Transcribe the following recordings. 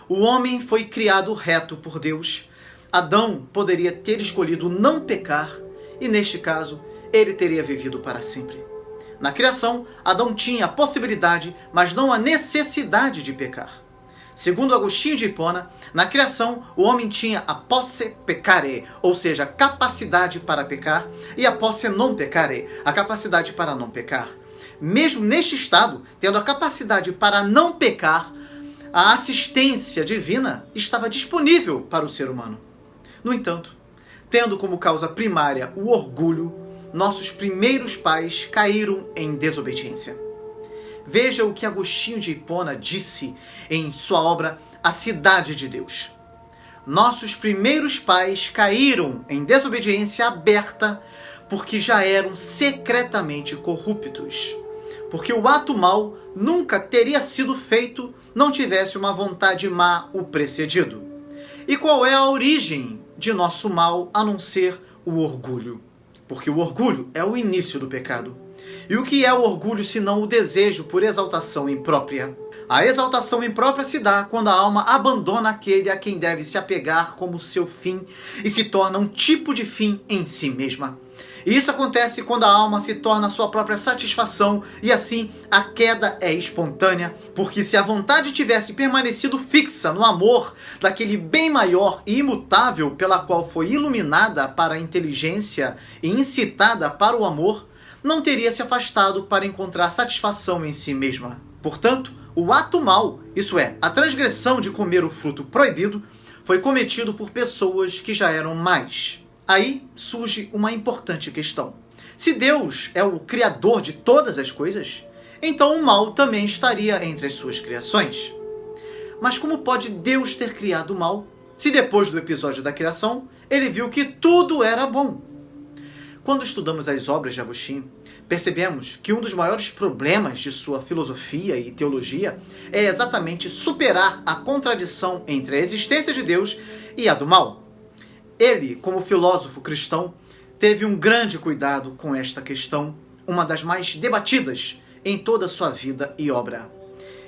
O homem foi criado reto por Deus. Adão poderia ter escolhido não pecar e, neste caso, ele teria vivido para sempre. Na criação, Adão tinha a possibilidade, mas não a necessidade de pecar. Segundo Agostinho de Hipona, na criação, o homem tinha a posse peccare, ou seja, a capacidade para pecar, e a posse non peccare, a capacidade para não pecar. Mesmo neste estado, tendo a capacidade para não pecar, a assistência divina estava disponível para o ser humano. No entanto, tendo como causa primária o orgulho, nossos primeiros pais caíram em desobediência. Veja o que Agostinho de Hipona disse em sua obra A Cidade de Deus. Nossos primeiros pais caíram em desobediência aberta porque já eram secretamente corruptos. Porque o ato mau nunca teria sido feito não tivesse uma vontade má o precedido. E qual é a origem de nosso mal a não ser o orgulho? Porque o orgulho é o início do pecado. E o que é o orgulho senão o desejo por exaltação imprópria? A exaltação imprópria se dá quando a alma abandona aquele a quem deve se apegar como seu fim e se torna um tipo de fim em si mesma. E isso acontece quando a alma se torna a sua própria satisfação e assim a queda é espontânea, porque se a vontade tivesse permanecido fixa no amor daquele bem maior e imutável pela qual foi iluminada para a inteligência e incitada para o amor, não teria se afastado para encontrar satisfação em si mesma. Portanto, o ato mau, isso é, a transgressão de comer o fruto proibido, foi cometido por pessoas que já eram más. Aí surge uma importante questão. Se Deus é o criador de todas as coisas, então o mal também estaria entre as suas criações. Mas como pode Deus ter criado o mal, se depois do episódio da criação, ele viu que tudo era bom? Quando estudamos as obras de Agostinho, percebemos que um dos maiores problemas de sua filosofia e teologia é exatamente superar a contradição entre a existência de Deus e a do mal. Ele, como filósofo cristão, teve um grande cuidado com esta questão, uma das mais debatidas em toda a sua vida e obra.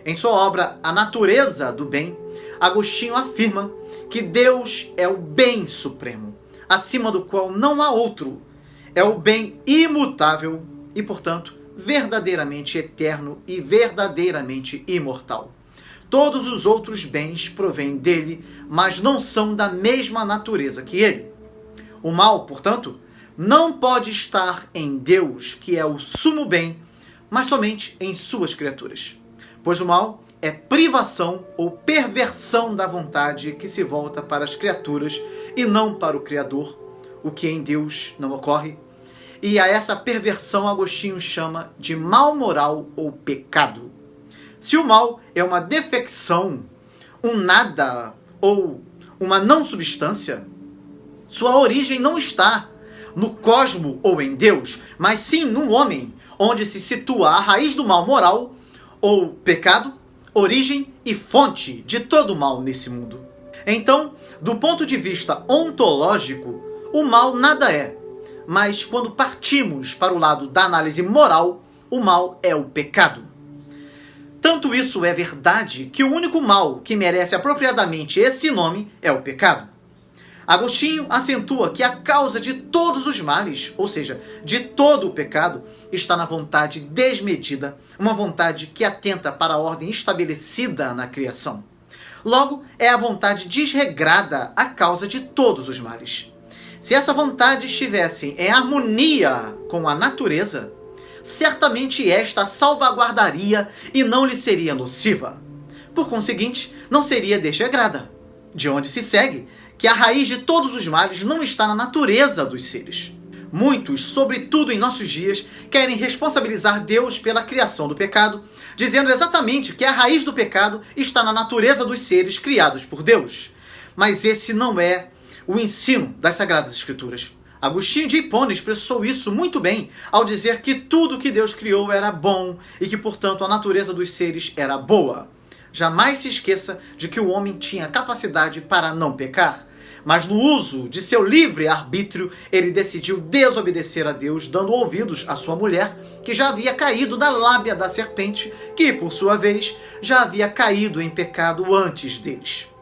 Em sua obra A Natureza do Bem, Agostinho afirma que Deus é o bem supremo, acima do qual não há outro. É o bem imutável e, portanto, verdadeiramente eterno e verdadeiramente imortal. Todos os outros bens provêm dele, mas não são da mesma natureza que ele. O mal, portanto, não pode estar em Deus, que é o sumo bem, mas somente em suas criaturas. Pois o mal é privação ou perversão da vontade que se volta para as criaturas e não para o Criador, o que em Deus não ocorre. E a essa perversão Agostinho chama de mal moral ou pecado. Se o mal é uma defecção, um nada ou uma não substância, sua origem não está no cosmo ou em Deus, mas sim no homem, onde se situa a raiz do mal moral ou pecado, origem e fonte de todo o mal nesse mundo. Então, do ponto de vista ontológico, o mal nada é. Mas quando partimos para o lado da análise moral, o mal é o pecado. Tanto isso é verdade que o único mal que merece apropriadamente esse nome é o pecado. Agostinho acentua que a causa de todos os males, ou seja, de todo o pecado, está na vontade desmedida, uma vontade que atenta para a ordem estabelecida na criação. Logo, é a vontade desregrada a causa de todos os males. Se essa vontade estivesse em harmonia com a natureza, certamente esta a salvaguardaria e não lhe seria nociva. Por conseguinte, não seria desregrada. De onde se segue que a raiz de todos os males não está na natureza dos seres. Muitos, sobretudo em nossos dias, querem responsabilizar Deus pela criação do pecado, dizendo exatamente que a raiz do pecado está na natureza dos seres criados por Deus. Mas esse não é o ensino das Sagradas Escrituras. Agostinho de Hipona expressou isso muito bem ao dizer que tudo que Deus criou era bom e que, portanto, a natureza dos seres era boa. Jamais se esqueça de que o homem tinha capacidade para não pecar, Mas no uso de seu livre arbítrio, ele decidiu desobedecer a Deus, dando ouvidos à sua mulher, que já havia caído na lábia da serpente, que, por sua vez, já havia caído em pecado antes deles.